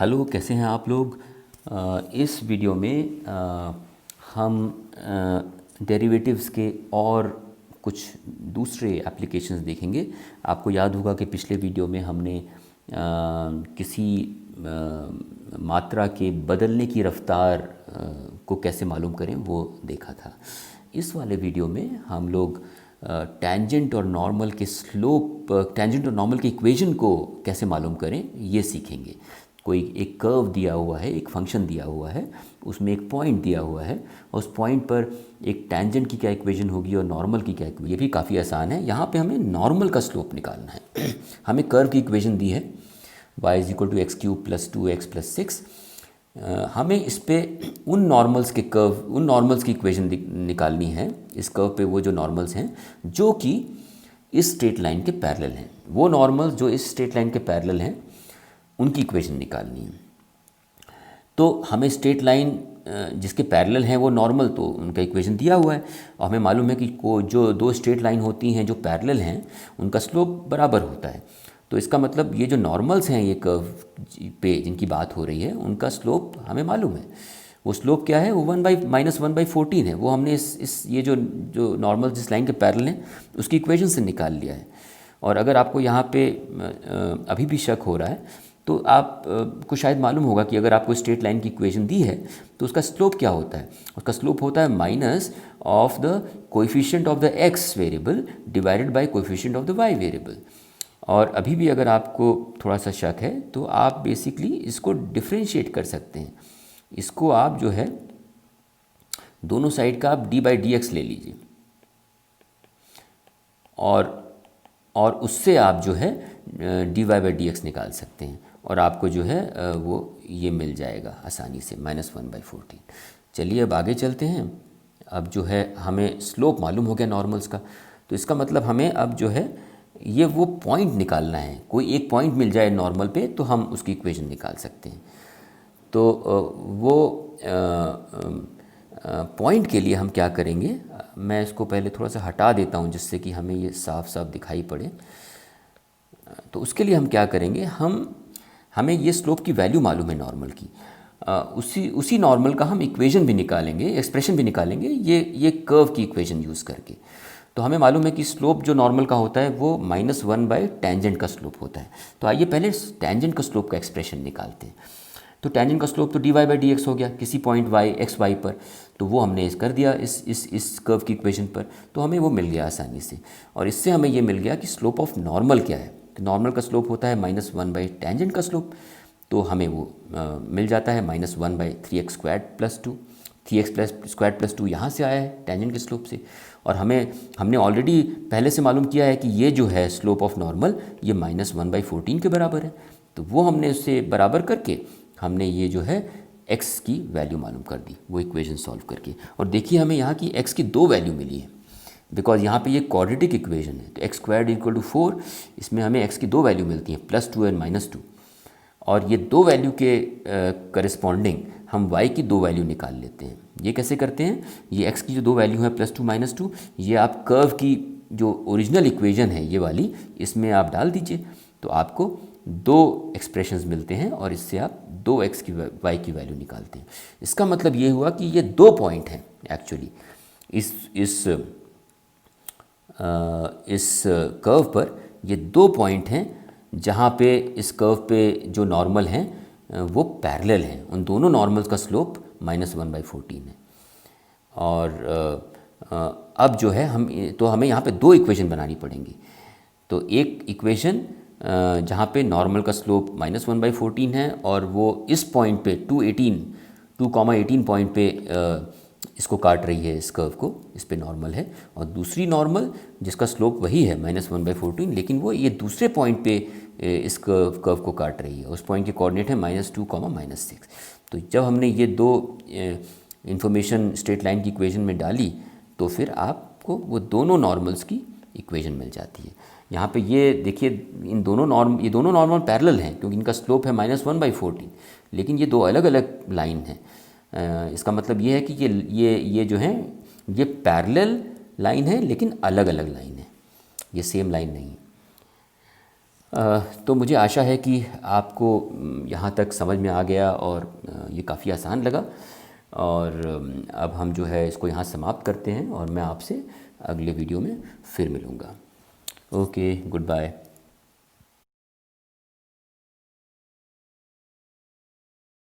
Hello, कैसे हैं आप लोग। इस वीडियो में हम डेरिवेटिव्स के और कुछ दूसरे एप्लीकेशंस देखेंगे। आपको याद होगा कि पिछले वीडियो में हमने किसी मात्रा के बदलने की रफ्तार को कैसे मालूम करें वो देखा था। इस वाले वीडियो में हम लोग टेंजेंट और नॉर्मल के स्लोप, टेंजेंट और नॉर्मल के इक्वेशन को कैसे मालूम करें ये सीखेंगे। कोई एक कर्व दिया हुआ है, एक फंक्शन दिया हुआ है, उसमें एक पॉइंट दिया हुआ है और उस पॉइंट पर एक टेंजेंट की क्या इक्वेशन होगी और नॉर्मल की क्या इक्वेशन। ये भी काफ़ी आसान है। यहाँ पे हमें नॉर्मल का स्लोप निकालना है। हमें कर्व की इक्वेशन दी है y is equal to x cube plus 2x plus 6। हमें इस पे उन नॉर्मल्स के कर्व, उन नॉर्मल्स की इक्वेशन निकालनी है। इस कर्व पे वो जो नॉर्मल्स हैं जो कि इस स्ट्रेट लाइन के पैरेलल हैं, वो नॉर्मल्स जो इस स्ट्रेट लाइन के पैरेलल हैं उनकी इक्वेशन निकालनी है। तो हमें स्ट्रेट लाइन जिसके पैरेलल हैं वो नॉर्मल, तो उनका इक्वेशन दिया हुआ है और हमें मालूम है कि जो दो स्ट्रेट लाइन होती हैं जो पैरेलल हैं उनका स्लोप बराबर होता है। तो इसका मतलब ये जो नॉर्मल्स हैं ये कर्व पे जिनकी बात हो रही है उनका स्लोप हमें मालूम है। वो स्लोप क्या है? वो -1/14 है। वो हमने इस ये जो नॉर्मल जिस लाइन के पैरेलल हैं उसकी इक्वेशन से निकाल लिया है। और अगर आपको यहाँ पे अभी भी शक हो रहा है तो आप को शायद मालूम होगा कि अगर आपको स्ट्रेट लाइन की इक्वेशन दी है तो उसका स्लोप क्या होता है। उसका स्लोप होता है minus of the coefficient of the x variable divided by coefficient of the y variable. और अभी भी अगर आपको थोड़ा सा शक है तो आप बेसिकली इसको डिफ्रेंशिएट कर सकते हैं। इसको आप जो है दोनों साइड का आप d/dx ले लीजिए और उससे आप जो है dy/dx निकाल सकते हैं और आपको जो है वो ये मिल जाएगा आसानी से -1/14। चलिए अब आगे चलते हैं। अब जो है हमें स्लोप मालूम हो गया नॉर्मल्स का, तो इसका मतलब हमें अब जो है ये वो पॉइंट निकालना है। कोई एक पॉइंट मिल जाए नॉर्मल पे तो हम उसकी इक्वेशन निकाल सकते हैं। तो वो पॉइंट के लिए हम क्या करेंगे, मैं इसको पहले थोड़ा सा हटा देता हूँ जिससे कि हमें ये साफ साफ दिखाई पड़े। तो उसके लिए हम क्या करेंगे, हमें ये स्लोप की वैल्यू मालूम है नॉर्मल की। उसी नॉर्मल का हम इक्वेशन भी निकालेंगे, एक्सप्रेशन भी निकालेंगे ये कर्व की इक्वेशन यूज़ करके। तो हमें मालूम है कि स्लोप जो नॉर्मल का होता है वो -1 टेंजेंट का स्लोप होता है। तो आइए पहले टेंजेंट का स्लोप का एक्सप्रेशन निकालते हैं। तो टेंजेंट का स्लोप तो dy/dx हो गया किसी पॉइंट y पर, तो वो हमने कर दिया इस कर्व की इक्वेशन पर, तो हमें वो मिल गया आसानी से। और इससे हमें ये मिल गया कि स्लोप ऑफ नॉर्मल क्या है। तो नॉर्मल का स्लोप होता है -1 टेंजेंट का स्लोप, तो हमें वो मिल जाता है -1/3x² + 2। 3x² + 2 यहाँ से आया है टेंजेंट के स्लोप से। और हमने ऑलरेडी पहले से मालूम किया है कि ये जो है स्लोप ऑफ नॉर्मल ये -1/14 के बराबर है। तो वो हमने उससे बराबर करके हमने ये जो है x की वैल्यू मालूम कर दी वो इक्वेशन सॉल्व करके। और देखिए हमें यहाँ की x की दो वैल्यू मिली है, बिकॉज यहाँ पे ये क्वाड्रेटिक इक्वेशन है। तो x² = 4, इसमें हमें x की दो वैल्यू मिलती हैं +2 और -2। और ये दो वैल्यू के करस्पॉन्डिंग हम y की दो वैल्यू निकाल लेते हैं। ये कैसे करते हैं, ये x की जो दो वैल्यू है +2 -2, ये आप कर्व की जो ओरिजिनल इक्वेशन है ये वाली, इसमें आप डाल दीजिए तो आपको दो एक्सप्रेशंस मिलते हैं और इससे आप 2x की y की वैल्यू निकालते हैं। इसका मतलब ये हुआ कि ये दो पॉइंट हैं एक्चुअली इस कर्व पर। ये दो पॉइंट हैं जहाँ पे इस कर्व पे जो नॉर्मल हैं वो पैरेलल हैं। उन दोनों नॉर्मल्स का स्लोप -1/14 है। और अब जो है हमें यहाँ पे दो इक्वेशन बनानी पड़ेंगी। तो एक इक्वेशन जहाँ पे नॉर्मल का स्लोप -1/14 है और वो इस पॉइंट पे 2,18 पॉइंट पे इसको काट रही है, इस कर्व को, इस पे नॉर्मल है। और दूसरी नॉर्मल जिसका स्लोप वही है -1/14, लेकिन वो ये दूसरे पॉइंट पे इस कर्व को काट रही है। उस पॉइंट के कोऑर्डिनेट है -2, -6। तो जब हमने ये दो इंफॉर्मेशन स्ट्रेट लाइन की इक्वेशन में डाली तो फिर आपको वो दोनों नॉर्मल्स की इक्वेशन मिल जाती है। यहाँ पे ये देखिए ये दोनों नॉर्मल पैरेलल हैं क्योंकि इनका स्लोप है -1/14, लेकिन ये दो अलग अलग लाइन हैं। इसका मतलब ये है कि ये जो है ये पैरेलल लाइन है लेकिन अलग अलग लाइन है, ये सेम लाइन नहीं है। तो मुझे आशा है कि आपको यहाँ तक समझ में आ गया और ये काफ़ी आसान लगा। और अब हम जो है इसको यहाँ समाप्त करते हैं और मैं आपसे अगले वीडियो में फिर मिलूँगा। Okay, good bye.